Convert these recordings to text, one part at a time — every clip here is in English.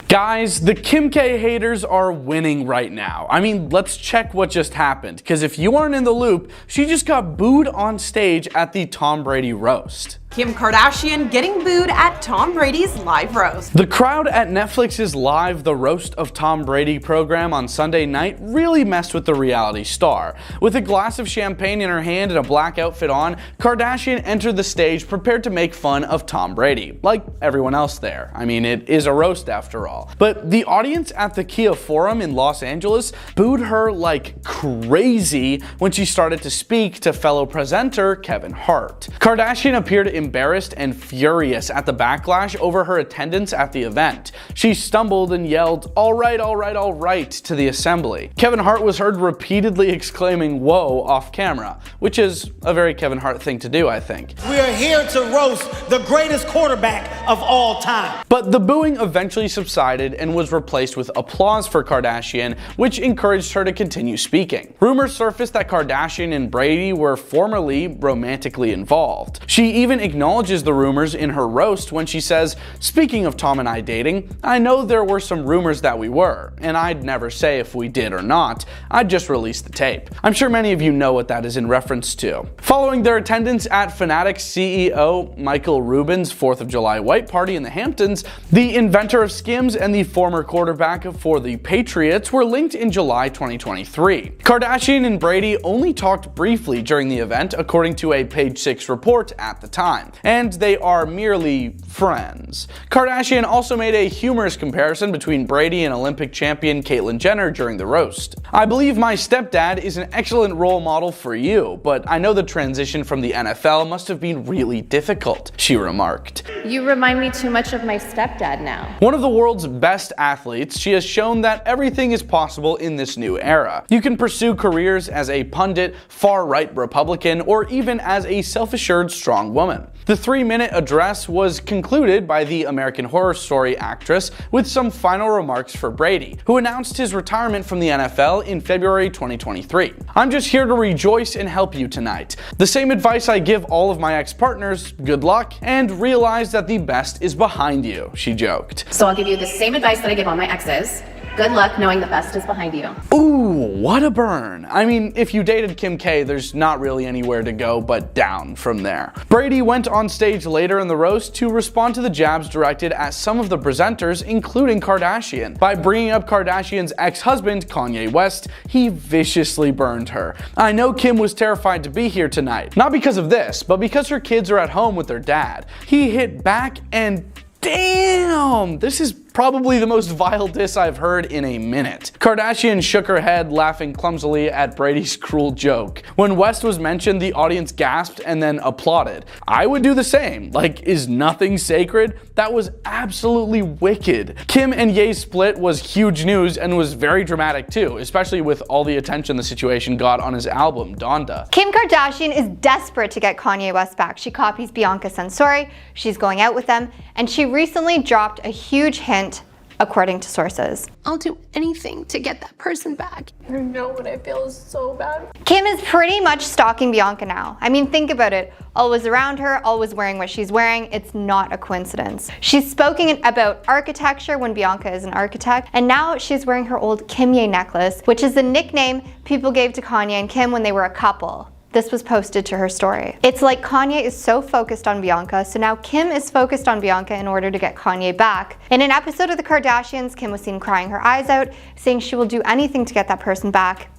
Guys, the Kim K haters are winning right now. I mean, let's check what just happened, because if you aren't in the loop, she just got booed on stage at the Tom Brady Roast. Kim Kardashian getting booed at Tom Brady's live roast. The crowd at Netflix's live The Roast of Tom Brady program on Sunday night really messed with the reality star. With a glass of champagne in her hand and a black outfit on, Kardashian entered the stage prepared to make fun of Tom Brady, like everyone else there. I mean, it is a roast after all. But the audience at the Kia Forum in Los Angeles booed her like crazy when she started to speak to fellow presenter Kevin Hart. Kardashian appeared embarrassed and furious at the backlash over her attendance at the event. She stumbled and yelled, "All right, all right, all right," to the assembly. Kevin Hart was heard repeatedly exclaiming "whoa" off camera, which is a very Kevin Hart thing to do, I think. We are here to roast the greatest quarterback of all time. But the booing eventually subsided and was replaced with applause for Kardashian, which encouraged her to continue speaking. Rumors surfaced that Kardashian and Brady were formerly romantically involved. She even acknowledges the rumors in her roast when she says, "Speaking of Tom and I dating, I know there were some rumors that we were, and I'd never say if we did or not. I'd just release the tape." I'm sure many of you know what that is in reference to. Following their attendance at Fanatics CEO Michael Rubin's 4th of July white party in the Hamptons, the inventor of Skims and the former quarterback for the Patriots were linked in July 2023. Kardashian and Brady only talked briefly during the event, according to a Page 6 report at the time, and they are merely friends. Kardashian also made a humorous comparison between Brady and Olympic champion Caitlyn Jenner during the roast. "I believe my stepdad is an excellent role model for you, but I know the transition from the NFL must have been really difficult," she remarked. "You remind me too much of my stepdad now." One of the world's best athletes, she has shown that everything is possible in this new era. You can pursue careers as a pundit, far-right Republican, or even as a self-assured strong woman. The 3-minute address was concluded by the American Horror Story actress with some final remarks for Brady, who announced his retirement from the NFL in February 2023. "I'm just here to rejoice and help you tonight. The same advice I give all of my ex-partners, good luck, and realize that the best is behind you," she joked. "So I'll give you the same advice that I give all my exes. Good luck knowing the best is behind you." Ooh, what a burn. I mean, if you dated Kim K, there's not really anywhere to go but down from there. Brady went on stage later in the roast to respond to the jabs directed at some of the presenters, including Kardashian. By bringing up Kardashian's ex-husband, Kanye West, he viciously burned her. "I know Kim was terrified to be here tonight. Not because of this, but because her kids are at home with their dad." He hit back and damn, this is probably the most vile diss I've heard in a minute. Kardashian shook her head, laughing clumsily at Brady's cruel joke. When West was mentioned, the audience gasped and then applauded. I would do the same. Like, is nothing sacred? That was absolutely wicked. Kim and Ye's split was huge news and was very dramatic too, especially with all the attention the situation got on his album, Donda. Kim Kardashian is desperate to get Kanye West back. She copies Bianca and Souri, she's going out with them, and she recently dropped a huge hint, according to sources. "I'll do anything to get that person back. You know what I feel is so bad." Kim is pretty much stalking Bianca now. I mean, think about it. Always around her, always wearing what she's wearing. It's not a coincidence. She's spoken about architecture when Bianca is an architect, and now she's wearing her old Kanye necklace, which is the nickname people gave to Kanye and Kim when they were a couple. This was posted to her story. It's like Kanye is so focused on Bianca, so now Kim is focused on Bianca in order to get Kanye back. In an episode of The Kardashians, Kim was seen crying her eyes out, saying she will do anything to get that person back.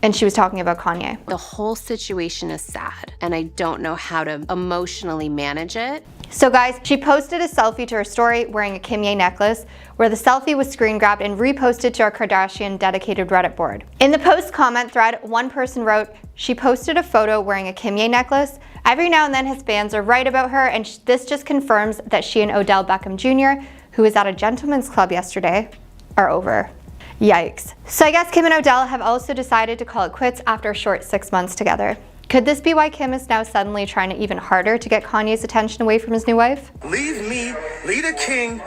And she was talking about Kanye. The whole situation is sad, and I don't know how to emotionally manage it. So guys, she posted a selfie to her story wearing a Kanye necklace, where the selfie was screen grabbed and reposted to our Kardashian dedicated Reddit board. In the post comment thread, one person wrote, "She posted a photo wearing a Kanye necklace. Every now and then his fans are right about her, and this just confirms that she and Odell Beckham Jr., who was at a gentleman's club yesterday, are over." Yikes. So I guess Kim and Odell have also decided to call it quits after a short 6 months together. Could this be why Kim is now suddenly trying to even harder to get Kanye's attention away from his new wife? Leave me, leave the king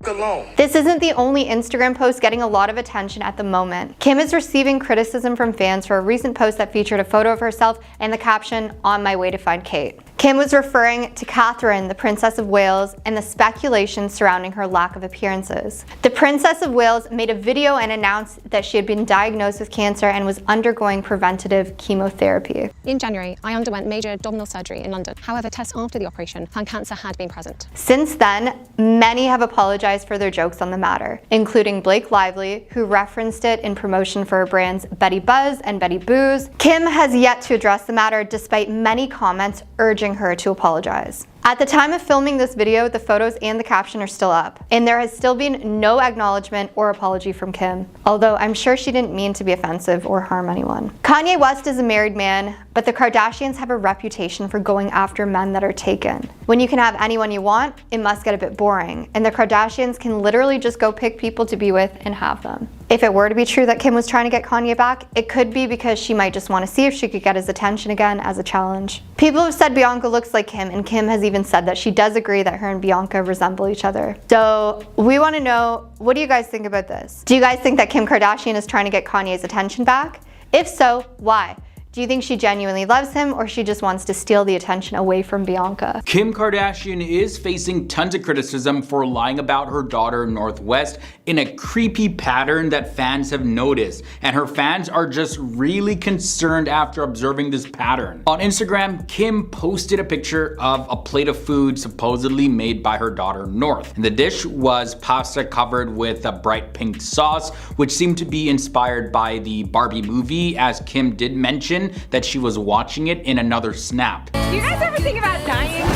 the alone. This isn't the only Instagram post getting a lot of attention at the moment. Kim is receiving criticism from fans for a recent post that featured a photo of herself and the caption, "On my way to find Kate." Kim was referring to Catherine, the Princess of Wales, and the speculation surrounding her lack of appearances. The Princess of Wales made a video and announced that she had been diagnosed with cancer and was undergoing preventative chemotherapy. In January, I underwent major abdominal surgery in London. However, tests after the operation found cancer had been present. Since then, many have apologized for their jokes on the matter, including Blake Lively, who referenced it in promotion for her brands Betty Buzz and Betty Booze. Kim has yet to address the matter despite many comments urging her to apologize. At the time of filming this video, the photos and the caption are still up, and there has still been no acknowledgement or apology from Kim, although I'm sure she didn't mean to be offensive or harm anyone. Kanye West is a married man, but the Kardashians have a reputation for going after men that are taken. When you can have anyone you want, it must get a bit boring, and the Kardashians can literally just go pick people to be with and have them. If it were to be true that Kim was trying to get Kanye back, it could be because she might just want to see if she could get his attention again as a challenge. People have said Bianca looks like Kim, and Kim has even said that she does agree that her and Bianca resemble each other. So we want to know, what do you guys think about this? Do you guys think that Kim Kardashian is trying to get Kanye's attention back? If so, why? Do you think she genuinely loves him, or she just wants to steal the attention away from Bianca? Kim Kardashian is facing tons of criticism for lying about her daughter North West in a creepy pattern that fans have noticed, and her fans are just really concerned after observing this pattern. On Instagram, Kim posted a picture of a plate of food supposedly made by her daughter North, and the dish was pasta covered with a bright pink sauce, which seemed to be inspired by the Barbie movie, as Kim did mention that she was watching it in another snap. Do you guys ever think about dying?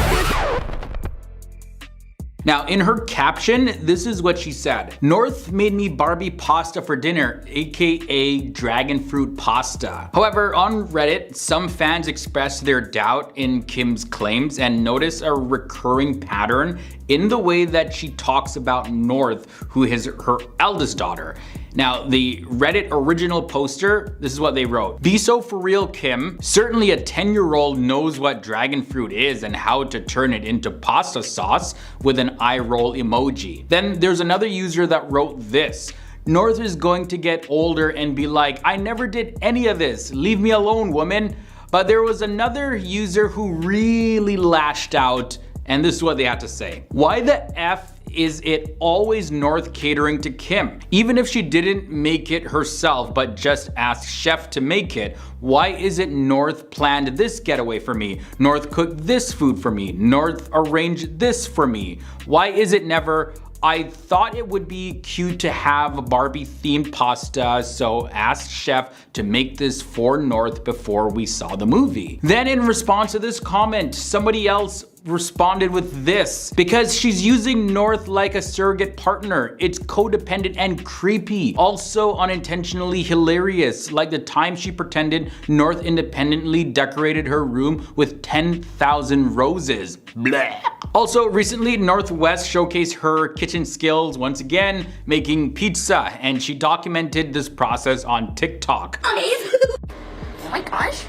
Now, in her caption, this is what she said. North made me Barbie pasta for dinner, aka dragon fruit pasta. However, on Reddit, some fans expressed their doubt in Kim's claims and notice a recurring pattern in the way that she talks about North, who is her eldest daughter. Now, the Reddit original poster, this is what they wrote. Be so for real, Kim. Certainly a 10-year-old knows what dragon fruit is and how to turn it into pasta sauce, with an eye roll emoji. Then there's another user that wrote this. North is going to get older and be like, I never did any of this. Leave me alone, woman. But there was another user who really lashed out, and this is what they had to say. Why the F is it always North catering to Kim? Even if she didn't make it herself but just asked chef to make it, why is it North planned this getaway for me? North cooked this food for me. North arranged this for me. Why is it never, I thought it would be cute to have Barbie themed pasta, so asked chef to make this for North before we saw the movie? Then in response to this comment, somebody else responded with this. Because she's using North like a surrogate partner. It's codependent and creepy. Also unintentionally hilarious, like the time she pretended North independently decorated her room with 10,000 roses. Bleh. Also, recently, North West showcased her kitchen skills once again, making pizza, and she documented this process on TikTok. Oh my gosh.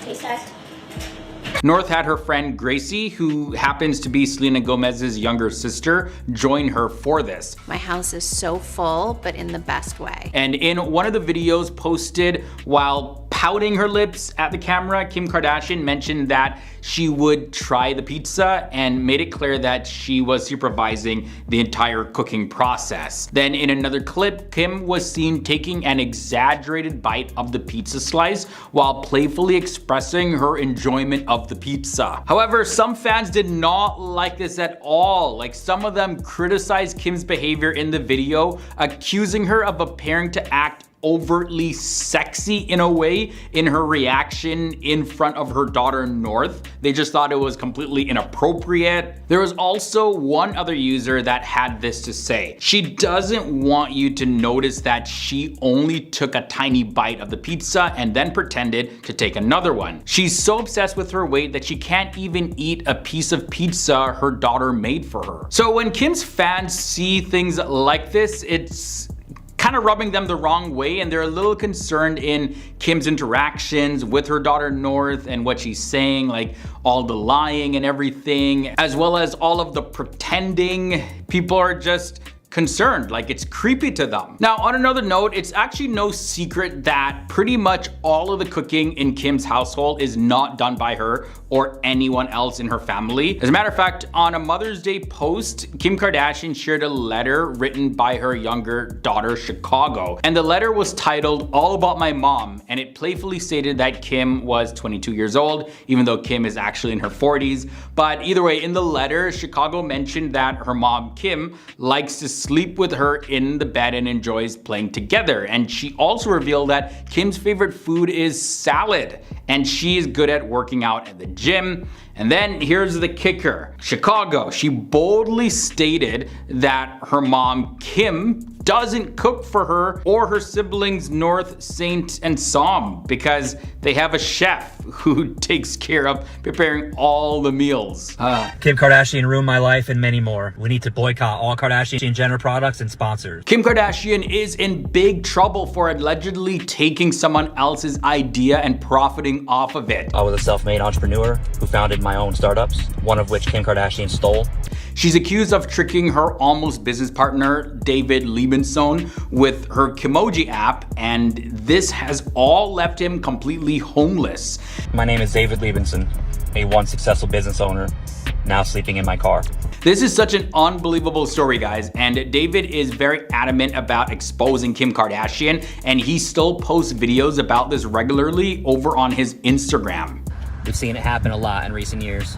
Taste test. North had her friend Gracie, who happens to be Selena Gomez's younger sister, join her for this. My house is so full, but in the best way. And in one of the videos posted while pouting her lips at the camera, Kim Kardashian mentioned that she would try the pizza and made it clear that she was supervising the entire cooking process. Then in another clip, Kim was seen taking an exaggerated bite of the pizza slice while playfully expressing her enjoyment of the pizza. However, some fans did not like this at all. Like, some of them criticized Kim's behavior in the video, accusing her of appearing to act overtly sexy in a way in her reaction in front of her daughter North. They just thought it was completely inappropriate. There was also one other user that had this to say. She doesn't want you to notice that she only took a tiny bite of the pizza and then pretended to take another one. She's so obsessed with her weight that she can't even eat a piece of pizza her daughter made for her. So when Kim's fans see things like this, it's kind of rubbing them the wrong way, and they're a little concerned in Kim's interactions with her daughter North and what she's saying, like all the lying and everything, as well as all of the pretending. People are just concerned, like it's creepy to them. Now, on another note, it's actually no secret that pretty much all of the cooking in Kim's household is not done by her or anyone else in her family. As a matter of fact, on a Mother's Day post, Kim Kardashian shared a letter written by her younger daughter, Chicago. And the letter was titled "All About My Mom," and it playfully stated that Kim was 22 years old, even though Kim is actually in her 40s. But either way, in the letter, Chicago mentioned that her mom, Kim, likes to sleep with her in the bed and enjoys playing together. And she also revealed that Kim's favorite food is salad, and she is good at working out at the gym. And then here's the kicker. Chicago, she boldly stated that her mom, Kim, doesn't cook for her or her siblings North, Saint, and Psalm because they have a chef who takes care of preparing all the meals. Kim Kardashian ruined my life and many more. We need to boycott all Kardashian-Jenner products and sponsors. Kim Kardashian is in big trouble for allegedly taking someone else's idea and profiting off of it. I was a self-made entrepreneur who founded my own startups, one of which Kim Kardashian stole. She's accused of tricking her almost business partner, David Liebenson, with her Kimoji app, and this has all left him completely homeless. My name is David Liebenson, a once successful business owner, now sleeping in my car. This is such an unbelievable story, guys, and David is very adamant about exposing Kim Kardashian, and he still posts videos about this regularly over on his Instagram. We've seen it happen a lot in recent years.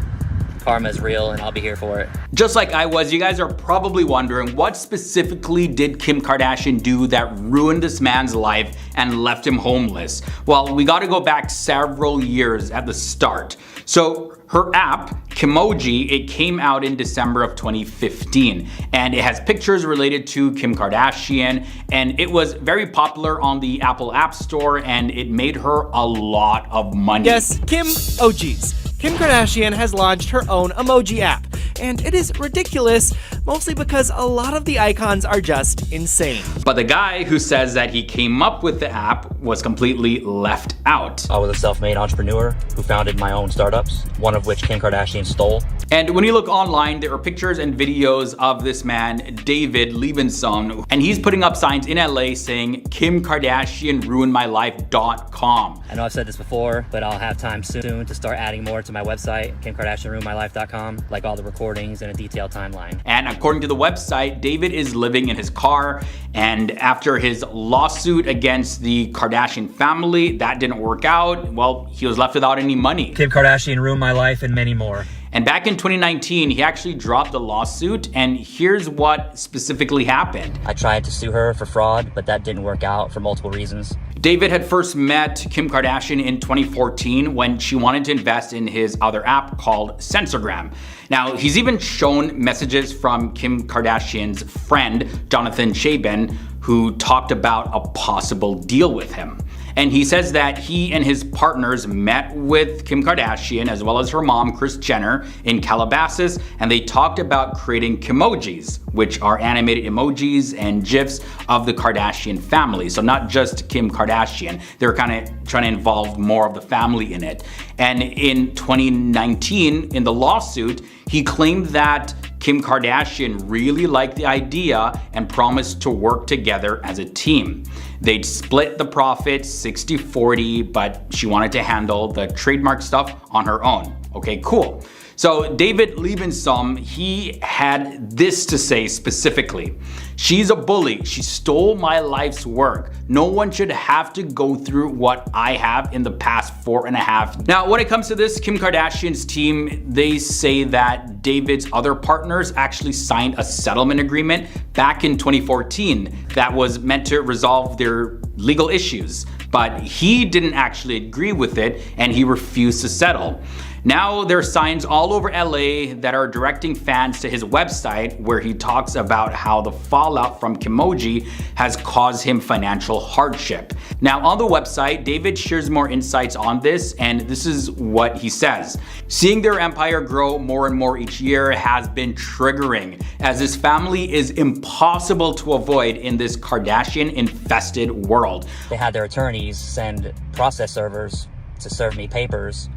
Karma is real, and I'll be here for it. Just like I was, you guys are probably wondering, what specifically did Kim Kardashian do that ruined this man's life and left him homeless? Well, we gotta go back several years at the start. So her app, Kimoji, it came out in December of 2015, and it has pictures related to Kim Kardashian, and it was very popular on the Apple App Store, and it made her a lot of money. Yes, Kim OGs. Kim Kardashian has launched her own emoji app, and it is ridiculous, mostly because a lot of the icons are just insane. But the guy who says that he came up with the app was completely left out. I was a self-made entrepreneur who founded my own startups, one of which Kim Kardashian stole. And when you look online, there are pictures and videos of this man, David Liebenson, and he's putting up signs in LA saying, "Kim Kardashian ruined my life.com." I know I've said this before, but I'll have time soon to start adding more to my website, KimKardashianRuinedMyLife.com, like all the recordings and a detailed timeline. And according to the website, David is living in his car, and after his lawsuit against the Kardashian family, that didn't work out. Well, he was left without any money. Kim Kardashian ruined my life and many more. And back in 2019, he actually dropped the lawsuit, and here's what specifically happened. I tried to sue her for fraud, but that didn't work out for multiple reasons. David had first met Kim Kardashian in 2014 when she wanted to invest in his other app called Sensorgram. Now, he's even shown messages from Kim Kardashian's friend, Jonathan Chabin, who talked about a possible deal with him. And he says that he and his partners met with Kim Kardashian as well as her mom, Kris Jenner, in Calabasas, and they talked about creating Kimojis, which are animated emojis and GIFs of the Kardashian family. So not just Kim Kardashian, they're kind of trying to involve more of the family in it. And in 2019, in the lawsuit, he claimed that Kim Kardashian really liked the idea and promised to work together as a team. They'd split the profits 60-40, but she wanted to handle the trademark stuff on her own. Okay, cool. So David Liebenson, he had this to say specifically. "She's a bully. She stole my life's work. No one should have to go through what I have in the past 4.5 Now, when it comes to this, Kim Kardashian's team, they say that David's other partners actually signed a settlement agreement back in 2014 that was meant to resolve their legal issues, but he didn't actually agree with it and he refused to settle. Now there are signs all over LA that are directing fans to his website where he talks about how the fallout from Kimoji has caused him financial hardship. Now on the website, David shares more insights on this, and this is what he says. "Seeing their empire grow more and more each year has been triggering, as this family is impossible to avoid in this Kardashian-infested world." They had their attorneys send process servers to serve me papers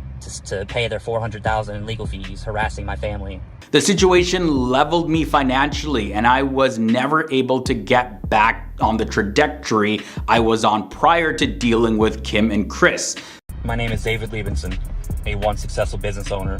to pay their $400,000 in legal fees, harassing my family. The situation leveled me financially, and I was never able to get back on the trajectory I was on prior to dealing with Kim and Chris. My name is David Liebenson, a once successful business owner,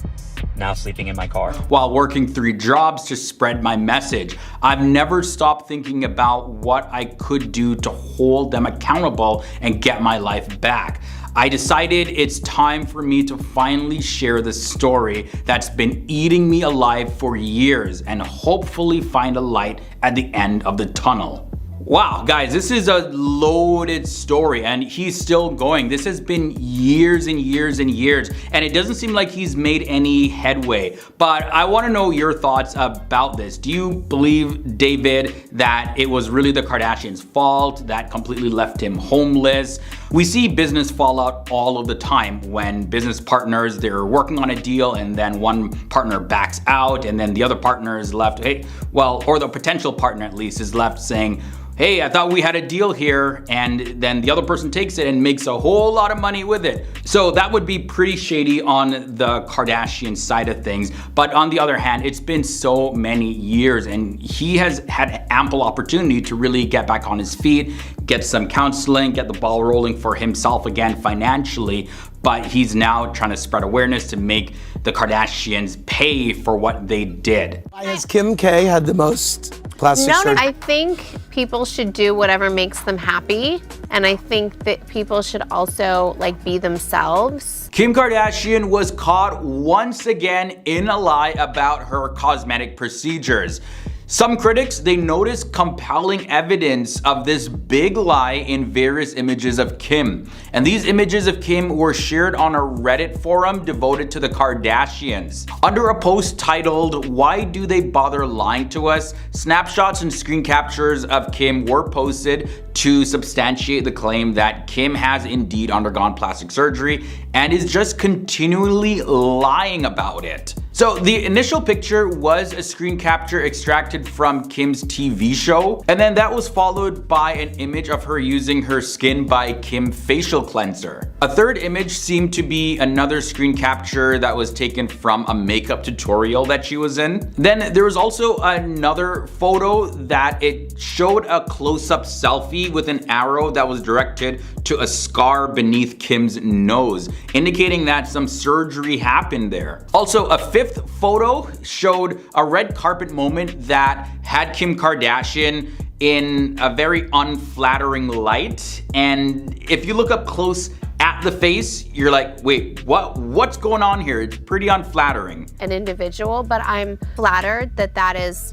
now sleeping in my car. While working 3 jobs to spread my message, I've never stopped thinking about what I could do to hold them accountable and get my life back. I decided it's time for me to finally share the story that's been eating me alive for years and hopefully find a light at the end of the tunnel. Wow, guys, this is a loaded story and he's still going. This has been years and years and years, and it doesn't seem like he's made any headway. But I want to know your thoughts about this. Do you believe, David, that it was really the Kardashians' fault that completely left him homeless? We see business fallout all of the time when business partners, they're working on a deal and then one partner backs out and then the other partner is left, or the potential partner at least is left saying, hey, I thought we had a deal here, and then the other person takes it and makes a whole lot of money with it. So that would be pretty shady on the Kardashian side of things. But on the other hand, it's been so many years and he has had ample opportunity to really get back on his feet, get some counseling, get the ball rolling for himself again financially. But he's now trying to spread awareness to make the Kardashians pay for what they did. Has Kim K had the most plastic surgery? I think people should do whatever makes them happy. And I think that people should also be themselves. Kim Kardashian was caught once again in a lie about her cosmetic procedures. Some critics, they noticed compelling evidence of this big lie in various images of Kim. And these images of Kim were shared on a Reddit forum devoted to the Kardashians. Under a post titled, "Why do they bother lying to us?" snapshots and screen captures of Kim were posted to substantiate the claim that Kim has indeed undergone plastic surgery and is just continually lying about it. So the initial picture was a screen capture extracted from Kim's TV show, and then that was followed by an image of her using her Skin by Kim facial cleanser. A third image seemed to be another screen capture that was taken from a makeup tutorial that she was in. Then there was also another photo that it showed a close-up selfie with an arrow that was directed to a scar beneath Kim's nose, indicating that some surgery happened there. Also, a fifth photo showed a red carpet moment that had Kim Kardashian in a very unflattering light. And if you look up close at the face, you're like, wait, what's going on here? It's pretty unflattering. An individual, but I'm flattered that that is,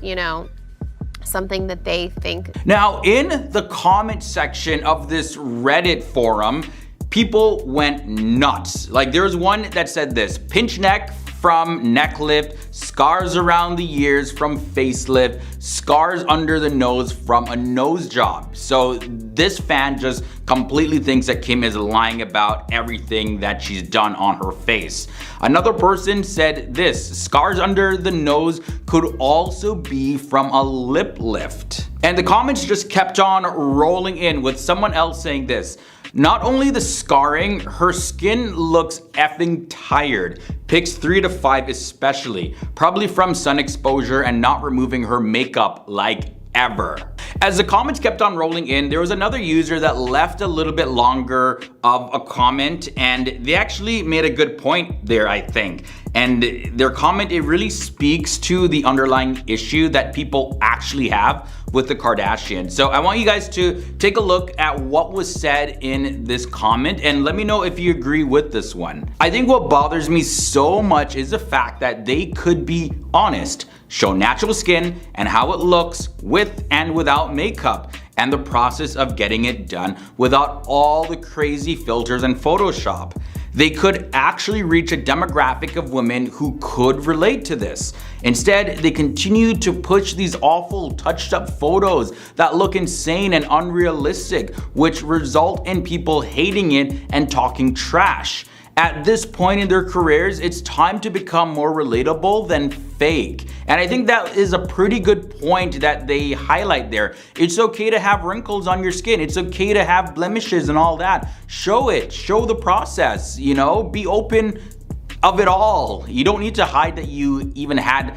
something that they think. Now, in the comment section of this Reddit forum, people went nuts. There was one that said this: pinch neck from neck lift, scars around the ears from facelift, scars under the nose from a nose job. So this fan just completely thinks that Kim is lying about everything that she's done on her face. Another person said this: scars under the nose could also be from a lip lift. And the comments just kept on rolling in, with someone else saying this: not only the scarring, her skin looks effing tired. Pics 3 to 5 especially, probably from sun exposure and not removing her makeup ever. As the comments kept on rolling in, there was another user that left a little bit longer of a comment, and they actually made a good point there, I think. And their comment, it really speaks to the underlying issue that people actually have with the Kardashians. So I want you guys to take a look at what was said in this comment and let me know if you agree with this one. I think what bothers me so much is the fact that they could be honest, show natural skin and how it looks with and without makeup, and the process of getting it done without all the crazy filters and Photoshop. They could actually reach a demographic of women who could relate to this. Instead, they continue to push these awful touched up photos that look insane and unrealistic, which result in people hating it and talking trash. At this point in their careers, it's time to become more relatable than fake. And I think that is a pretty good point that they highlight there. It's okay to have wrinkles on your skin. It's okay to have blemishes and all that. Show it, show the process, be open of it all. You don't need to hide that you even had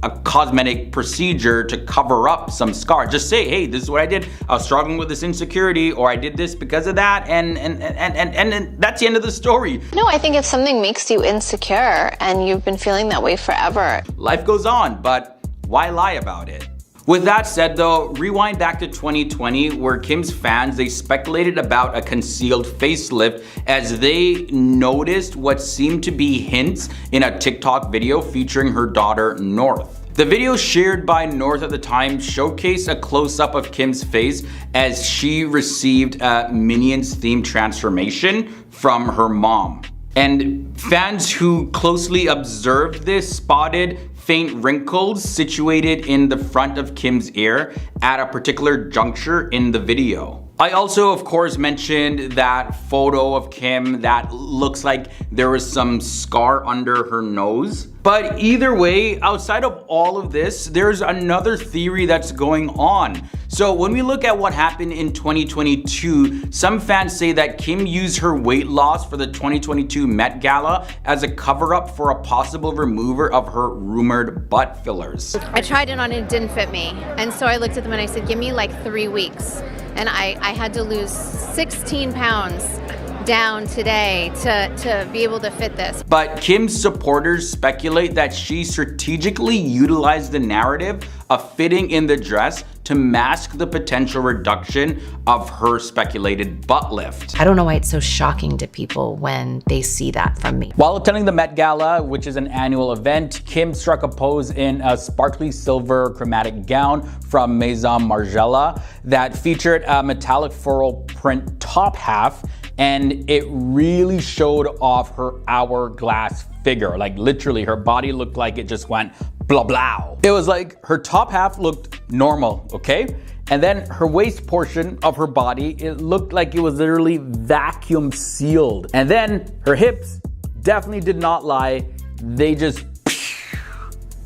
a cosmetic procedure to cover up some scar. Just say, hey, this is what I did. I was struggling with this insecurity, or I did this because of that, and that's the end of the story. No, I think if something makes you insecure and you've been feeling that way forever, life goes on, but why lie about it? With that said though, rewind back to 2020 where Kim's fans, they speculated about a concealed facelift as they noticed what seemed to be hints in a TikTok video featuring her daughter North. The video shared by North at the time showcased a close-up of Kim's face as she received a Minions themed transformation from her mom. And fans who closely observed this spotted faint wrinkles situated in the front of Kim's ear at a particular juncture in the video. I also, of course, mentioned that photo of Kim that looks like there was some scar under her nose. But either way, outside of all of this, there's another theory that's going on. So when we look at what happened in 2022, some fans say that Kim used her weight loss for the 2022 Met Gala as a cover-up for a possible remover of her rumored butt fillers. I tried it on and it didn't fit me. And so I looked at them and I said, give me like 3 weeks. And I had to lose 16 pounds down today to be able to fit this. But Kim's supporters speculate that she strategically utilized the narrative of fitting in the dress to mask the potential reduction of her speculated butt lift. I don't know why it's so shocking to people when they see that from me. While attending the Met Gala, which is an annual event, Kim struck a pose in a sparkly silver chromatic gown from Maison Margiela that featured a metallic floral print top half, and it really showed off her hourglass figure. Like literally her body looked like it just went blah blah. It was like her top half looked normal, okay? And then her waist portion of her body, it looked like it was literally vacuum sealed. And then her hips definitely did not lie. They just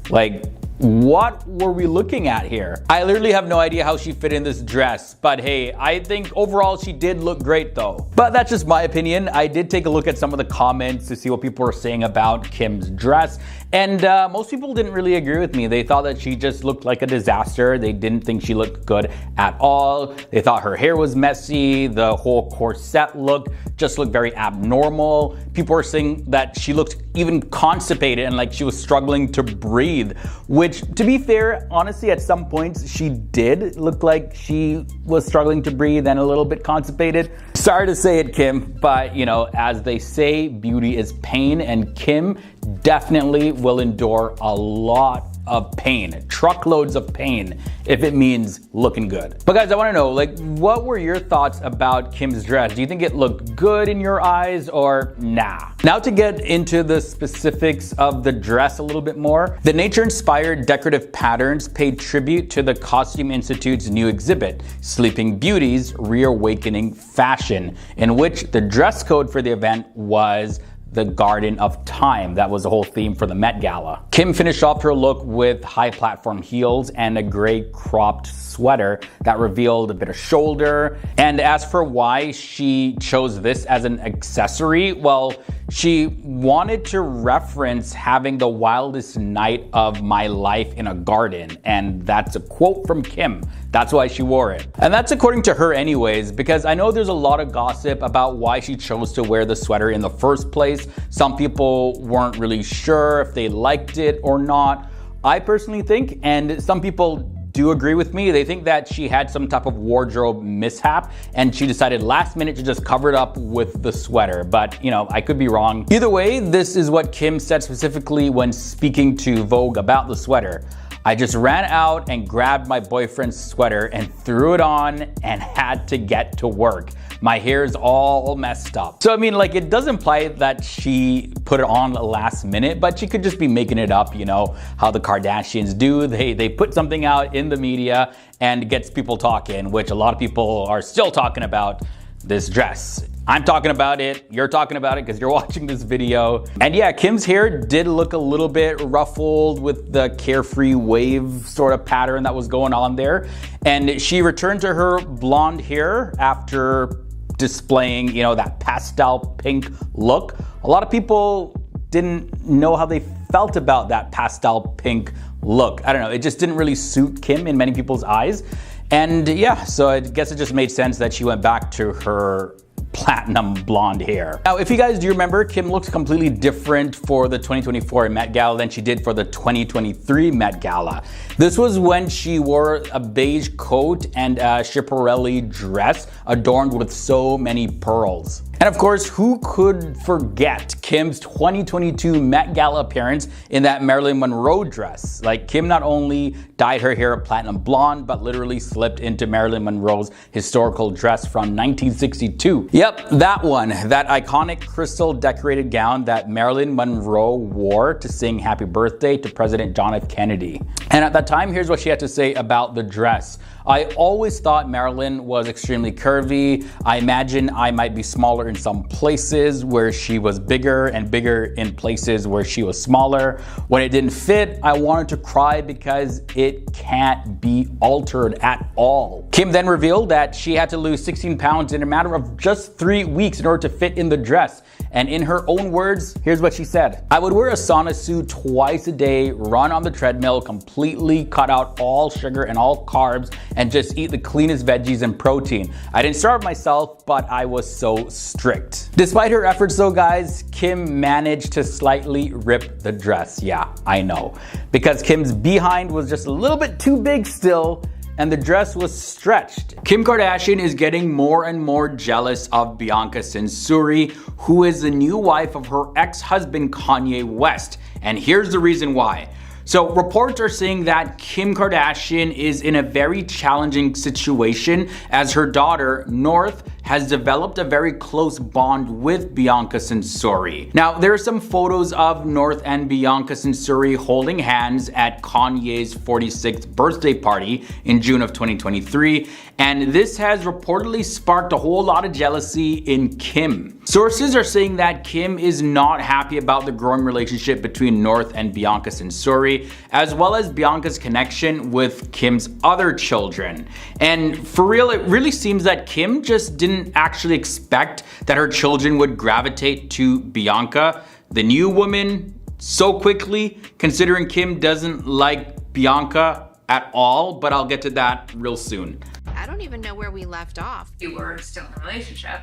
like, what were we looking at here? I literally have no idea how she fit in this dress, but hey, I think overall she did look great though. But that's just my opinion. I did take a look at some of the comments to see what people were saying about Kim's dress, and most people didn't really agree with me. They thought that she just looked like a disaster. They didn't think she looked good at all. They thought her hair was messy. The whole corset look just looked very abnormal. People were saying that she looked even constipated and like she was struggling to breathe, which to be fair, honestly, at some points she did look like she was struggling to breathe and a little bit constipated. Sorry to say it, Kim, but you know, as they say, beauty is pain, and Kim definitely will endure a lot of pain, truckloads of pain, if it means looking good. But guys, I wanna know, like, what were your thoughts about Kim's dress? Do you think it looked good in your eyes or nah? Now to get into the specifics of the dress a little bit more, the nature-inspired decorative patterns paid tribute to the Costume Institute's new exhibit, Sleeping Beauty's Reawakening Fashion, in which the dress code for the event was the Garden of Time. That was the whole theme for the Met Gala. Kim finished off her look with high platform heels and a gray cropped sweater that revealed a bit of shoulder. And as for why she chose this as an accessory, well, she wanted to reference having the wildest night of my life in a garden. And that's a quote from Kim. That's why she wore it. And that's according to her anyways, because I know there's a lot of gossip about why she chose to wear the sweater in the first place. Some people weren't really sure if they liked it or not. I personally think, and some people do agree with me, they think that she had some type of wardrobe mishap and she decided last minute to just cover it up with the sweater. But you know, I could be wrong. Either way, this is what Kim said specifically when speaking to Vogue about the sweater. I just ran out and grabbed my boyfriend's sweater and threw it on and had to get to work. My hair's all messed up. So I mean, like, it does imply that she put it on last minute, but she could just be making it up, you know, how the Kardashians do. They put something out in the media and it gets people talking, which a lot of people are still talking about this dress. I'm talking about it, you're talking about it because you're watching this video. And yeah, Kim's hair did look a little bit ruffled with the carefree wave sort of pattern that was going on there. And she returned to her blonde hair after displaying, you know, that pastel pink look. A lot of people didn't know how they felt about that pastel pink look. I don't know, it just didn't really suit Kim in many people's eyes. And yeah, so I guess it just made sense that she went back to her platinum blonde hair. Now, if you guys do remember, Kim looks completely different for the 2024 Met Gala than she did for the 2023 Met Gala. This was when she wore a beige coat and a Schiaparelli dress adorned with so many pearls. And of course, who could forget Kim's 2022 Met Gala appearance in that Marilyn Monroe dress? Like, Kim not only dyed her hair a platinum blonde, but literally slipped into Marilyn Monroe's historical dress from 1962. Yep, that one, that iconic crystal decorated gown that Marilyn Monroe wore to sing Happy Birthday to President John F. Kennedy. And at that time, here's what she had to say about the dress. I always thought Marilyn was extremely curvy. I imagine I might be smaller in some places where she was bigger and bigger in places where she was smaller. When it didn't fit, I wanted to cry because it can't be altered at all. Kim then revealed that she had to lose 16 pounds in a matter of just 3 weeks in order to fit in the dress. And in her own words, here's what she said. I would wear a sauna suit twice a day, run on the treadmill, completely cut out all sugar and all carbs, and just eat the cleanest veggies and protein. I didn't starve myself, but I was so strict. Despite her efforts though, guys, Kim managed to slightly rip the dress. Yeah, I know. Because Kim's behind was just a little bit too big still, and the dress was stretched. Kim Kardashian is getting more and more jealous of Bianca Souri, who is the new wife of her ex-husband Kanye West. And here's the reason why. So reports are saying that Kim Kardashian is in a very challenging situation as her daughter, North, has developed a very close bond with Bianca Souri. Now, there are some photos of North and Bianca Souri holding hands at Kanye's 46th birthday party in June of 2023, and this has reportedly sparked a whole lot of jealousy in Kim. Sources are saying that Kim is not happy about the growing relationship between North and Bianca Souri, as well as Bianca's connection with Kim's other children. And for real, it really seems that Kim just didn't actually expect that her children would gravitate to Bianca, the new woman, so quickly, considering Kim doesn't like Bianca at all, but I'll get to that real soon. I don't even know where we left off. You were still in a relationship.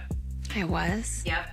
I was? Yep.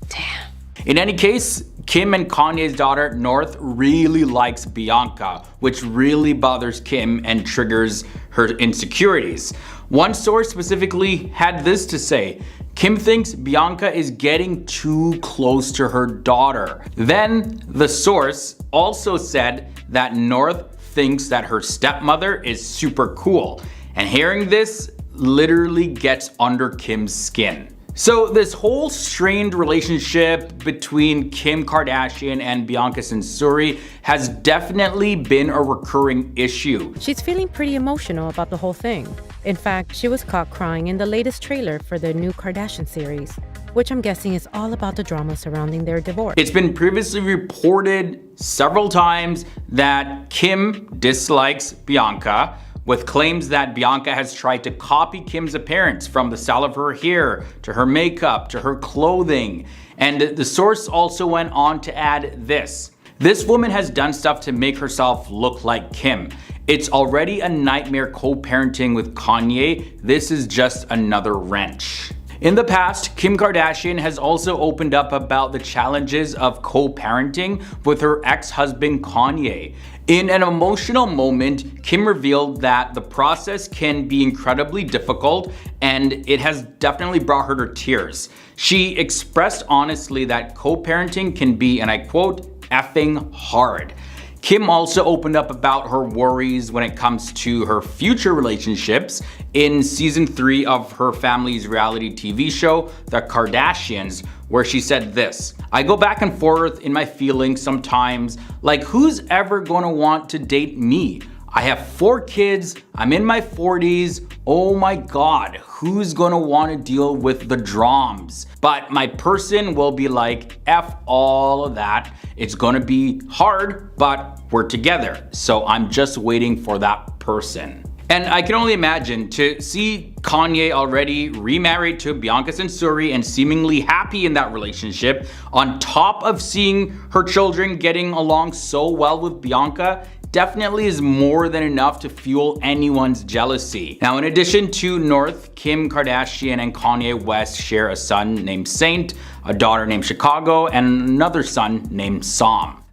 Damn. In any case, Kim and Kanye's daughter, North, really likes Bianca, which really bothers Kim and triggers her insecurities. One source specifically had this to say: Kim thinks Bianca is getting too close to her daughter. Then the source also said that North thinks that her stepmother is super cool. And hearing this literally gets under Kim's skin. So this whole strained relationship between Kim Kardashian and Bianca Souri has definitely been a recurring issue. She's feeling pretty emotional about the whole thing. In fact, she was caught crying in the latest trailer for the new Kardashian series, which I'm guessing is all about the drama surrounding their divorce. It's been previously reported several times that Kim dislikes Bianca, with claims that Bianca has tried to copy Kim's appearance, from the style of her hair, to her makeup, to her clothing. And the source also went on to add this: this woman has done stuff to make herself look like Kim. It's already a nightmare co-parenting with Kanye. This is just another wrench. In the past, Kim Kardashian has also opened up about the challenges of co-parenting with her ex-husband Kanye. In an emotional moment, Kim revealed that the process can be incredibly difficult, and it has definitely brought her to tears. She expressed honestly that co-parenting can be, and I quote, effing hard. Kim also opened up about her worries when it comes to her future relationships in season 3 of her family's reality TV show, The Kardashians, where she said this: I go back and forth in my feelings sometimes, like who's ever gonna want to date me? I have 4 kids, I'm in my 40s, oh my god, who's gonna wanna deal with the drams? But my person will be like, F all of that, it's gonna be hard, but we're together. So I'm just waiting for that person. And I can only imagine to see Kanye already remarried to Bianca Souri and seemingly happy in that relationship, on top of seeing her children getting along so well with Bianca, definitely is more than enough to fuel anyone's jealousy. Now, in addition to North, Kim Kardashian and Kanye West share a son named Saint, a daughter named Chicago, and another son named Sam.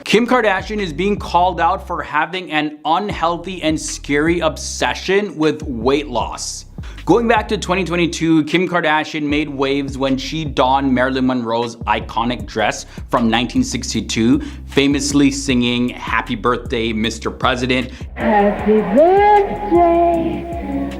Kim Kardashian is being called out for having an unhealthy and scary obsession with weight loss. Going back to 2022, Kim Kardashian made waves when she donned Marilyn Monroe's iconic dress from 1962, famously singing "Happy Birthday, Mr. President." Happy birthday,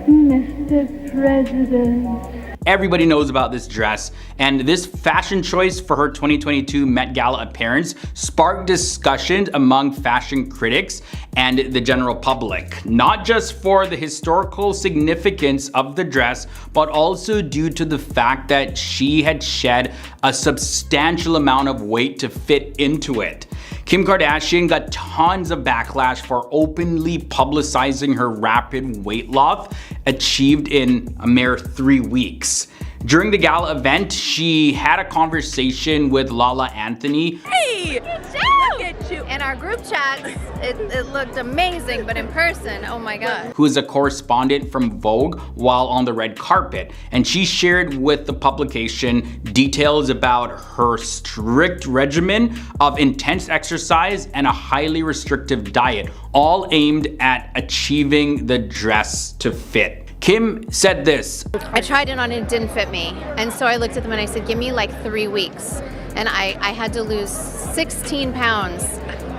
Mr. President. Everybody knows about this dress, and this fashion choice for her 2022 Met Gala appearance sparked discussions among fashion critics and the general public, not just for the historical significance of the dress, but also due to the fact that she had shed a substantial amount of weight to fit into it. Kim Kardashian got tons of backlash for openly publicizing her rapid weight loss achieved in a mere 3 weeks. During the gala event, she had a conversation with Lala Anthony. Hey, look at you. In our group chat, it looked amazing, but in person, oh my God. Who is a correspondent from Vogue while on the red carpet. And she shared with the publication details about her strict regimen of intense exercise and a highly restrictive diet, all aimed at achieving the dress to fit. Kim said this. I tried it on and it didn't fit me. And so I looked at them and I said, give me like 3 weeks. And I had to lose 16 pounds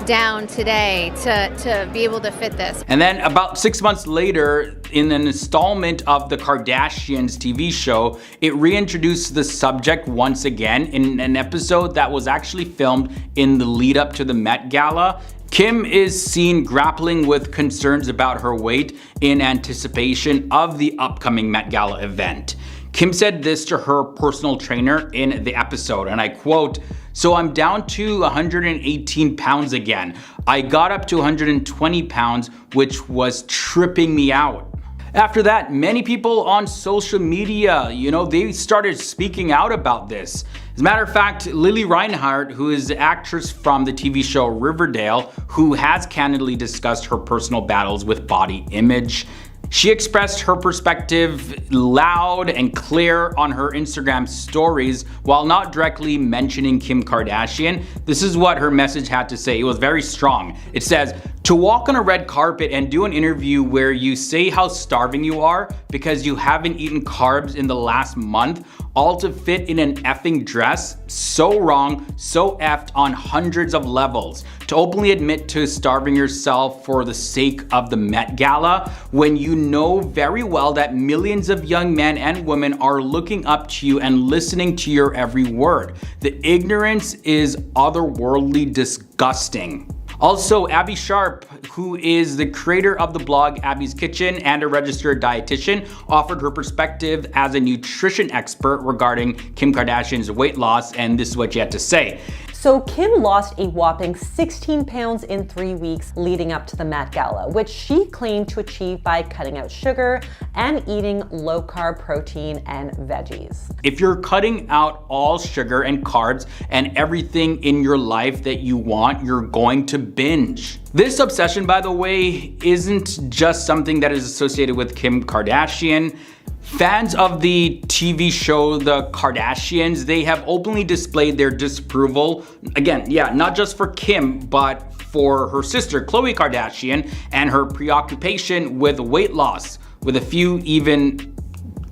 down today to be able to fit this. And then about 6 months later, in an installment of the Kardashians TV show, it reintroduced the subject once again in an episode that was actually filmed in the lead up to the Met Gala. Kim is seen grappling with concerns about her weight in anticipation of the upcoming Met Gala event. Kim said this to her personal trainer in the episode, and I quote, "So I'm down to 118 pounds again. I got up to 120 pounds, which was tripping me out." After that, many people on social media, they started speaking out about this. As a matter of fact, Lily Reinhart, who is the actress from the TV show Riverdale, who has candidly discussed her personal battles with body image, she expressed her perspective loud and clear on her Instagram stories while not directly mentioning Kim Kardashian. This is what her message had to say. It was very strong. It says, "To walk on a red carpet and do an interview where you say how starving you are because you haven't eaten carbs in the last month, all to fit in an effing dress, so wrong, so effed on hundreds of levels. To openly admit to starving yourself for the sake of the Met Gala, when you know very well that millions of young men and women are looking up to you and listening to your every word. The ignorance is otherworldly disgusting." Also, Abby Sharp, who is the creator of the blog Abby's Kitchen and a registered dietitian, offered her perspective as a nutrition expert regarding Kim Kardashian's weight loss, and this is what she had to say. So Kim lost a whopping 16 pounds in 3 weeks leading up to the Met Gala, which she claimed to achieve by cutting out sugar and eating low-carb protein and veggies. If you're cutting out all sugar and carbs and everything in your life that you want, you're going to binge. This obsession, by the way, isn't just something that is associated with Kim Kardashian. Fans of the TV show The Kardashians, they have openly displayed their disapproval, again, not just for Kim, but for her sister Khloe Kardashian and her preoccupation with weight loss, with a few even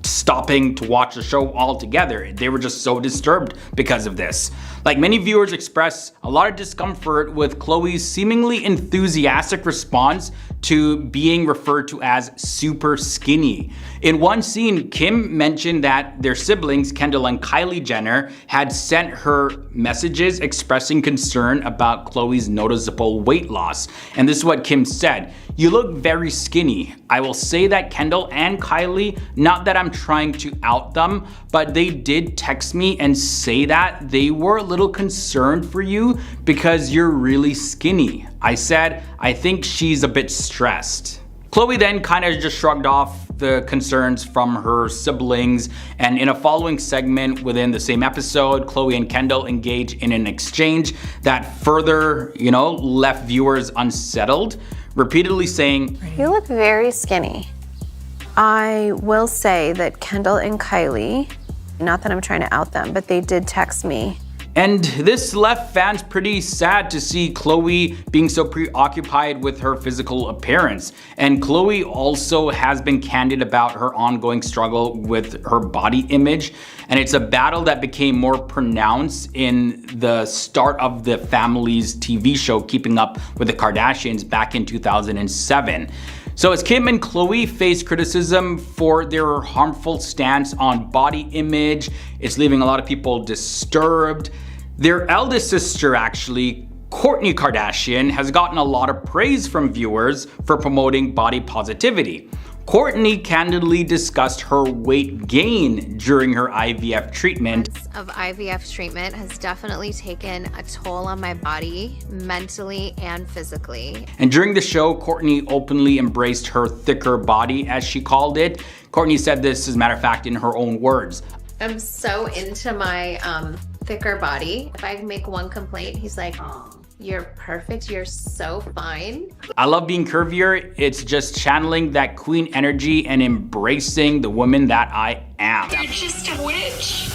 stopping to watch the show altogether. They were just so disturbed because of this. Like, many viewers expressed a lot of discomfort with Khloe's seemingly enthusiastic response to being referred to as super skinny. In one scene, Kim mentioned that their siblings, Kendall and Kylie Jenner, had sent her messages expressing concern about Khloe's noticeable weight loss. And this is what Kim said: "You look very skinny. I will say that Kendall and Kylie, not that I'm trying to out them, but they did text me and say that they were a little concerned for you because you're really skinny. I said, I think she's a bit stressed." Khloe then kind of just shrugged off the concerns from her siblings, and in a following segment within the same episode, Khloe and Kendall engage in an exchange that further, left viewers unsettled, repeatedly saying, "You look very skinny." I will say that Kendall and Kylie, not that I'm trying to out them, but they did text me. And this left fans pretty sad to see Khloe being so preoccupied with her physical appearance. And Khloe also has been candid about her ongoing struggle with her body image. And it's a battle that became more pronounced in the start of the family's TV show, Keeping Up with the Kardashians, back in 2007. So as Kim and Khloe face criticism for their harmful stance on body image, it's leaving a lot of people disturbed. Their eldest sister, actually, Courtney Kardashian, has gotten a lot of praise from viewers for promoting body positivity. Courtney candidly discussed her weight gain during her IVF treatment. Of IVF treatment has definitely taken a toll on my body, mentally and physically. And during the show, Courtney openly embraced her thicker body, as she called it. Courtney said this, as a matter of fact, in her own words. I'm so into my thicker body. If I make one complaint, he's like, "You're perfect, you're so fine." I love being curvier. It's just channeling that queen energy and embracing the woman that I am. You're just a witch,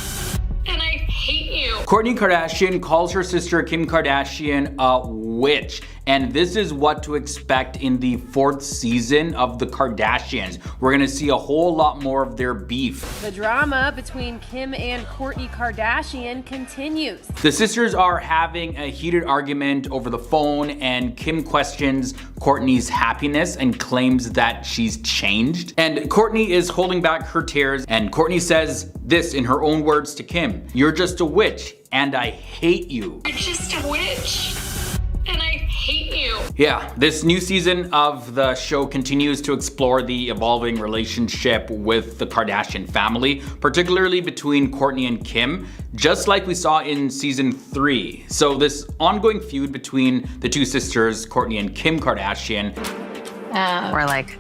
and I hate you. Kourtney Kardashian calls her sister Kim Kardashian a witch. And this is what to expect in the 4th season of The Kardashians. We're gonna see a whole lot more of their beef. The drama between Kim and Kourtney Kardashian continues. The sisters are having a heated argument over the phone, and Kim questions Kourtney's happiness and claims that she's changed. And Kourtney is holding back her tears, and Kourtney says this in her own words to Kim: "You're just a witch, and I hate you." You're just a witch, and I hate you. Yeah, this new season of the show continues to explore the evolving relationship with the Kardashian family, particularly between Kourtney and Kim, just like we saw in season 3. So this ongoing feud between the two sisters, Kourtney and Kim Kardashian, We're like,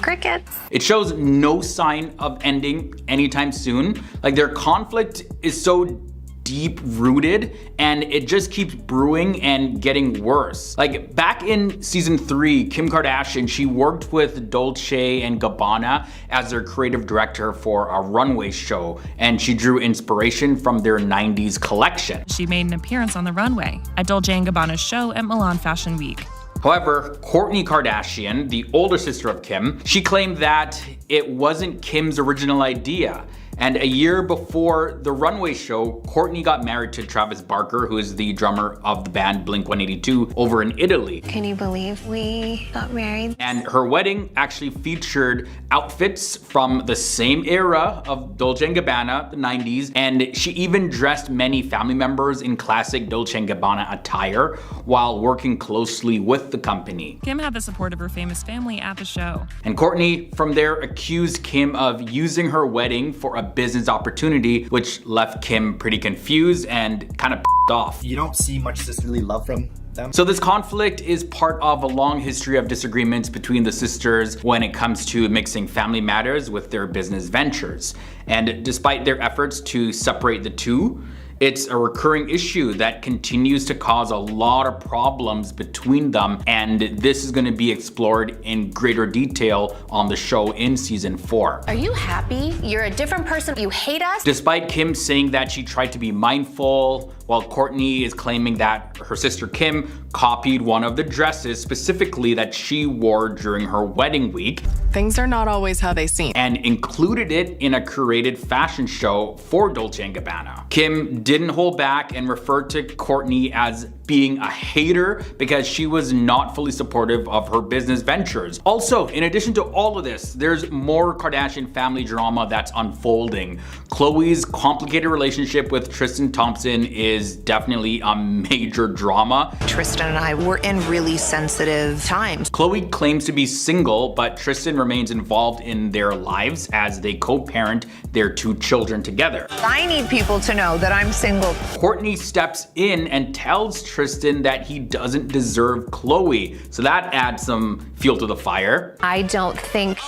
crickets. it shows no sign of ending anytime soon. Like, their conflict is so deep rooted, and it just keeps brewing and getting worse. Like, back in season 3, Kim Kardashian, she worked with Dolce & Gabbana as their creative director for a runway show, and she drew inspiration from their 90s collection. She made an appearance on the runway at Dolce & Gabbana's show at Milan Fashion Week. However, Kourtney Kardashian, the older sister of Kim, she claimed that it wasn't Kim's original idea. And a year before the runway show, Kourtney got married to Travis Barker, who is the drummer of the band Blink-182, over in Italy. Can you believe we got married? And her wedding actually featured outfits from the same era of Dolce & Gabbana, the 90s, and she even dressed many family members in classic Dolce & Gabbana attire while working closely with the company. Kim had the support of her famous family at the show. And Kourtney from there accused Kim of using her wedding for a business opportunity, which left Kim pretty confused and kind of off. You don't see much sisterly love from them. So this conflict is part of a long history of disagreements between the sisters when it comes to mixing family matters with their business ventures. And despite their efforts to separate the two, it's a recurring issue that continues to cause a lot of problems between them, and this is going to be explored in greater detail on the show in season 4. Are you happy? You're a different person. You hate us? Despite Kim saying that she tried to be mindful, while Kourtney is claiming that her sister Kim copied one of the dresses specifically that she wore during her wedding week. Things are not always how they seem. And included it in a curated fashion show for Dolce & Gabbana. Kim didn't hold back and referred to Kourtney as being a hater because she was not fully supportive of her business ventures. Also, in addition to all of this, there's more Kardashian family drama that's unfolding. Khloe's complicated relationship with Tristan Thompson is definitely a major drama. Tristan and I were in really sensitive times. Khloe claims to be single, but Tristan remains involved in their lives as they co-parent their 2 children together. I need people to know that I'm single. Kourtney steps in and tells Tristan that he doesn't deserve Khloe. So that adds some fuel to the fire. I don't think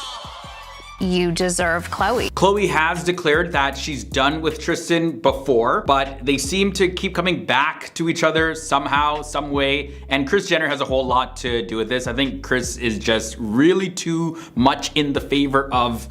you deserve Khloe. Khloe has declared that she's done with Tristan before, but they seem to keep coming back to each other somehow, some way. And Kris Jenner has a whole lot to do with this. I think Kris is just really too much in the favor of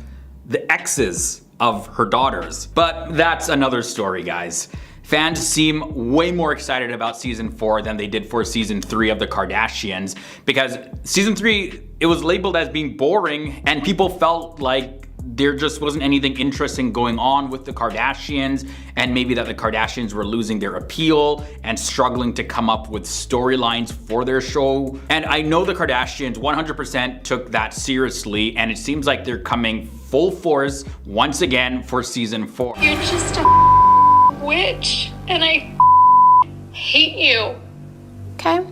the exes of her daughters. But that's another story, guys. Fans seem way more excited about season 4 than they did for season 3 of the Kardashians, because season 3, it was labeled as being boring and people felt like there just wasn't anything interesting going on with the Kardashians, and maybe that the Kardashians were losing their appeal and struggling to come up with storylines for their show. And I know the Kardashians 100% took that seriously, and it seems like they're coming full force once again for season 4. You're just a witch, and I hate you. Okay.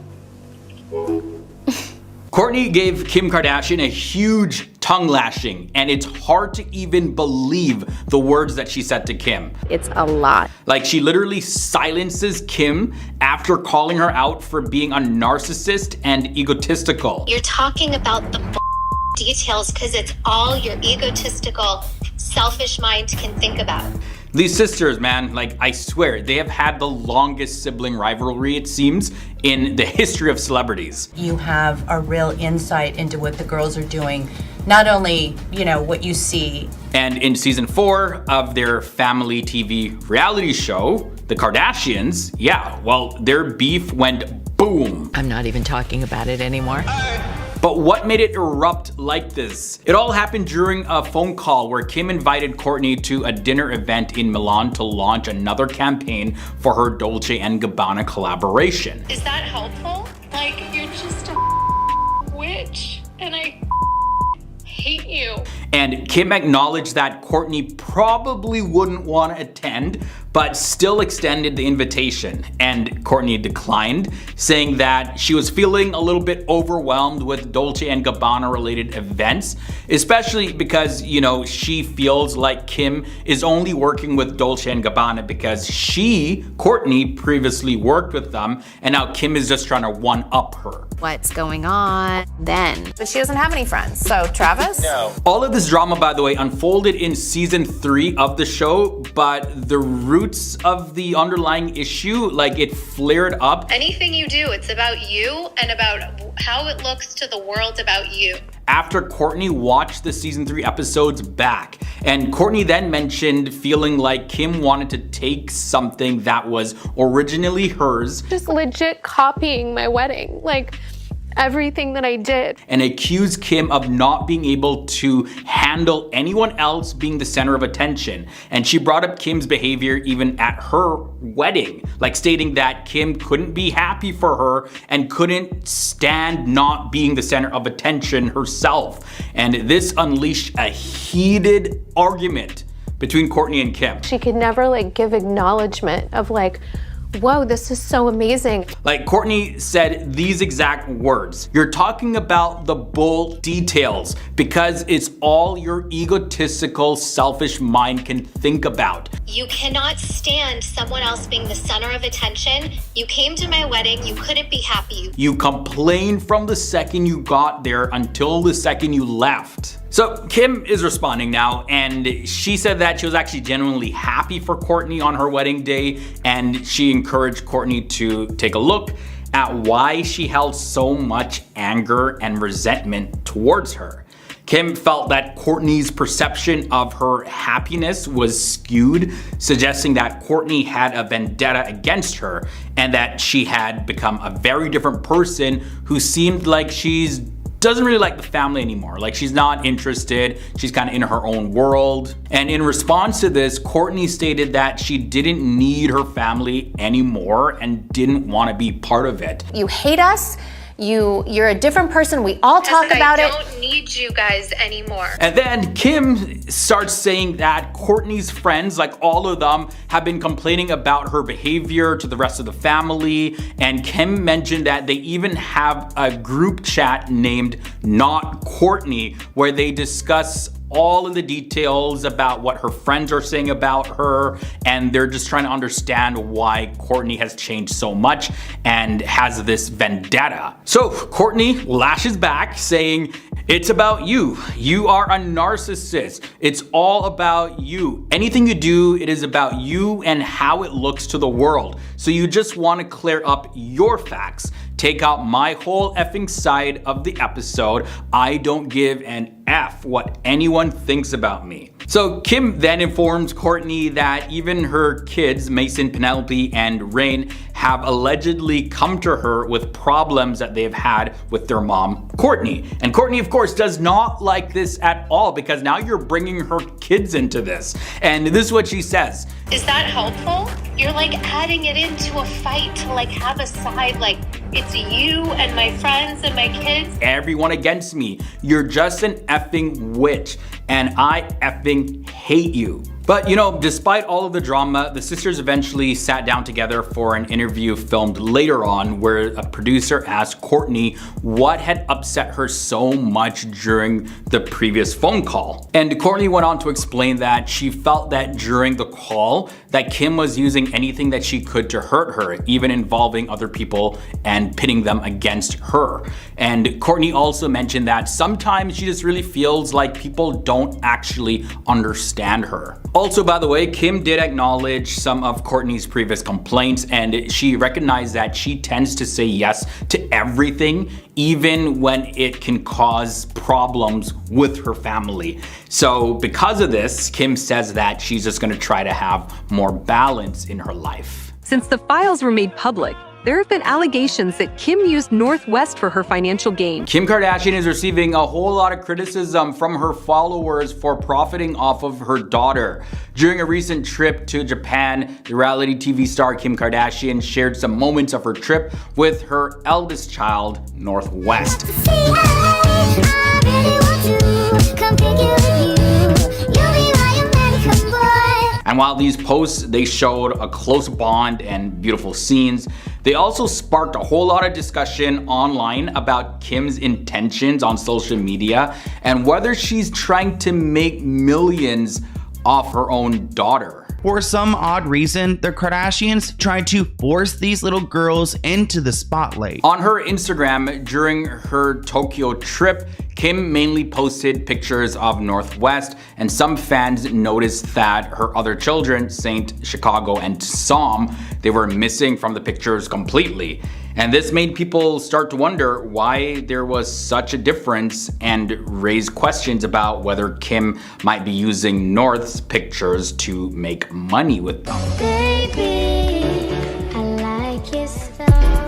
Courtney gave Kim Kardashian a huge tongue lashing, and it's hard to even believe the words that she said to Kim. It's a lot. Like, she literally silences Kim after calling her out for being a narcissist and egotistical. You're talking about the details because it's all your egotistical, selfish mind can think about. These sisters, man, like, I swear, they have had the longest sibling rivalry, it seems, in the history of celebrities. You have a real insight into what the girls are doing. Not only, you know, what you see. And in season 4 of their family TV reality show, the Kardashians, yeah, well, their beef went boom. I'm not even talking about it anymore. But what made it erupt like this? It all happened during a phone call where Kim invited Courtney to a dinner event in Milan to launch another campaign for her Dolce & Gabbana collaboration. Is that helpful? Like, you're just a witch, and I hate you. And Kim acknowledged that Courtney probably wouldn't want to attend, but still extended the invitation. And Courtney declined, saying that she was feeling a little bit overwhelmed with Dolce & Gabbana related events, especially because, you know, she feels like Kim is only working with Dolce & Gabbana because she, Courtney, previously worked with them, and now Kim is just trying to one-up her. What's going on then? But she doesn't have any friends, so Travis? No. All of this drama, by the way, unfolded in season 3 of the show, but the roots of the underlying issue, like, it flared up. Anything you do, it's about you and about how it looks to the world about you. After Courtney watched the season 3 episodes back. And Courtney then mentioned feeling like Kim wanted to take something that was originally hers, just legit copying my wedding, like everything that I did, and accused Kim of not being able to handle anyone else being the center of attention. And she brought up Kim's behavior even at her wedding, like stating that Kim couldn't be happy for her and couldn't stand not being the center of attention herself. And this unleashed a heated argument between Courtney and Kim. she could never like give acknowledgement of like, whoa, this is so amazing. Like, Courtney said these exact words: "You're talking about the bull details because it's all your egotistical, selfish mind can think about." You cannot stand someone else being the center of attention. You came to my wedding, you couldn't be happy. You complained from the second you got there until the second you left. So Kim is responding now, and she said that she was actually genuinely happy for Courtney on her wedding day, and she encouraged Courtney to take a look at why she held so much anger and resentment towards her. Kim felt that Courtney's perception of her happiness was skewed, suggesting that Courtney had a vendetta against her and that she had become a very different person who seemed like she's doesn't really like the family anymore. Like, she's not interested. She's kind of in her own world. And in response to this, Courtney stated that she didn't need her family anymore and didn't want to be part of it. You hate us. You're a different person. We all talk about it. I don't need you guys anymore. And then Kim starts saying that Courtney's friends, like all of them, have been complaining about her behavior to the rest of the family. And Kim mentioned that they even have a group chat named Not Courtney, where they discuss all of the details about what her friends are saying about her, and they're just trying to understand why Courtney has changed so much and has this vendetta. So Courtney lashes back saying, "It's about you. You are a narcissist. It's all about you. Anything you do, it is about you and how it looks to the world. So you just want to clear up your facts. Take out my whole effing side of the episode. I don't give an F what anyone thinks about me." So Kim then informs Courtney that even her kids, Mason, Penelope, and Rain, have allegedly come to her with problems that they've had with their mom, Courtney. And Courtney, of course, does not like this at all because now you're bringing her kids into this. And this is what she says. Is that helpful? You're like adding it into a fight to like have a side, like it's you and my friends and my kids. Everyone against me. You're just an effing witch and I effing hate you. But you know, despite all of the drama, the sisters eventually sat down together for an interview filmed later on where a producer asked Courtney what had upset her so much during the previous phone call. And Courtney went on to explain that she felt that during the call that Kim was using anything that she could to hurt her, even involving other people and pitting them against her. And Courtney also mentioned that sometimes she just really feels like people don't actually understand her. Also, by the way, Kim did acknowledge some of Courtney's previous complaints, and she recognized that she tends to say yes to everything, even when it can cause problems with her family. So because of this, Kim says that she's just gonna try to have more balance in her life. Since the files were made public, there have been allegations that Kim used Northwest for her financial gain. Kim Kardashian is receiving a whole lot of criticism from her followers for profiting off of her daughter. During a recent trip to Japan, the reality TV star Kim Kardashian shared some moments of her trip with her eldest child, Northwest. And while these posts, they showed a close bond and beautiful scenes, they also sparked a whole lot of discussion online about Kim's intentions on social media and whether she's trying to make millions off her own daughter. For some odd reason, the Kardashians tried to force these little girls into the spotlight. On her Instagram during her Tokyo trip, Kim mainly posted pictures of Northwest, and some fans noticed that her other children, Saint, Chicago, and Psalm, they were missing from the pictures completely. And this made people start to wonder why there was such a difference and raise questions about whether Kim might be using North's pictures to make money with them. Baby, I like your style.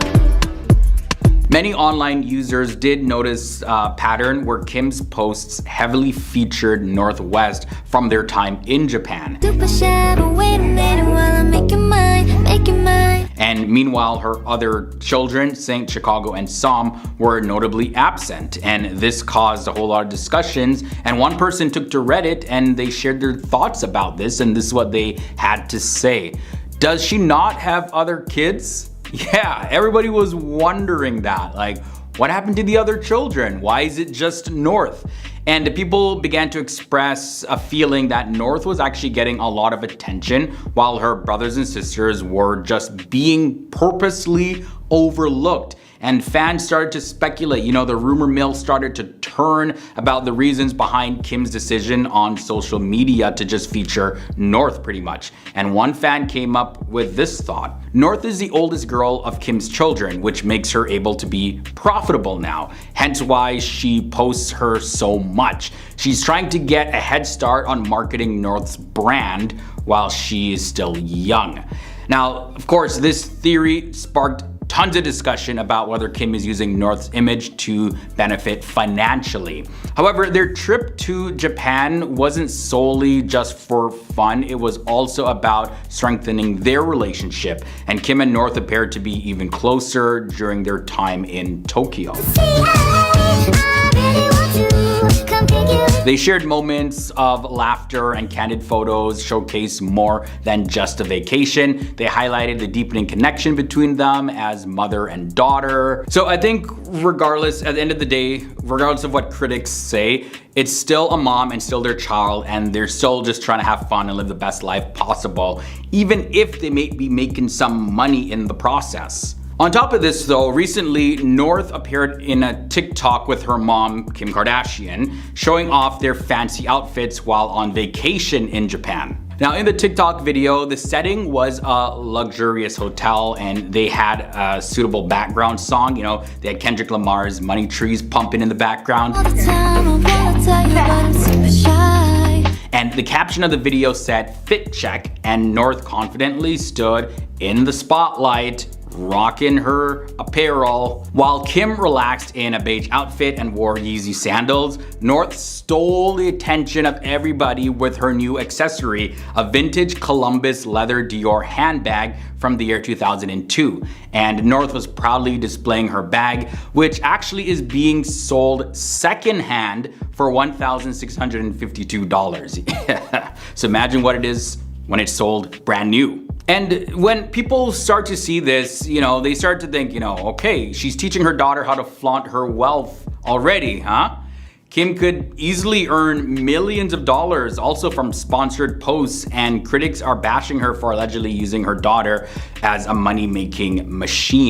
Many online users did notice a pattern where Kim's posts heavily featured Northwest from their time in Japan. Super shadow, wait a minute while I'm making mine, making mine. And meanwhile, her other children, Saint, Chicago, and Psalm, were notably absent. And this caused a whole lot of discussions. And one person took to Reddit and they shared their thoughts about this. And this is what they had to say. Does she not have other kids? Yeah, everybody was wondering that. Like, what happened to the other children? Why is it just North? And people began to express a feeling that North was actually getting a lot of attention while her brothers and sisters were just being purposely overlooked. And fans started to speculate, you know, the rumor mill started to turn about the reasons behind Kim's decision on social media to just feature North pretty much. And one fan came up with this thought. North is the oldest girl of Kim's children, which makes her able to be profitable now. Hence why she posts her so much. She's trying to get a head start on marketing North's brand while she is still young. Now, of course, this theory sparked tons of discussion about whether Kim is using North's image to benefit financially. However, their trip to Japan wasn't solely just for fun, it was also about strengthening their relationship, and Kim and North appeared to be even closer during their time in Tokyo. I really want to come ridiculous. They shared moments of laughter and candid photos showcase more than just a vacation. They highlighted the deepening connection between them as mother and daughter. So I think regardless, at the end of the day, regardless of what critics say, it's still a mom and still their child, and they're still just trying to have fun and live the best life possible, even if they may be making some money in the process. On top of this though, recently North appeared in a TikTok with her mom, Kim Kardashian, showing off their fancy outfits while on vacation in Japan. Now in the TikTok video, the setting was a luxurious hotel and they had a suitable background song. You know, they had Kendrick Lamar's Money Trees pumping in the background. And the caption of the video said, "Fit check," and North confidently stood in the spotlight, rocking her apparel. While Kim relaxed in a beige outfit and wore Yeezy sandals, North stole the attention of everybody with her new accessory, a vintage Columbus leather Dior handbag from the year 2002. And North was proudly displaying her bag, which actually is being sold secondhand for $1,652. So imagine what it is when it's sold brand new. And when people start to see this, you know, they start to think, you know, okay, she's teaching her daughter how to flaunt her wealth already, huh? Kim could easily earn millions of dollars also from sponsored posts, and critics are bashing her for allegedly using her daughter as a money-making machine.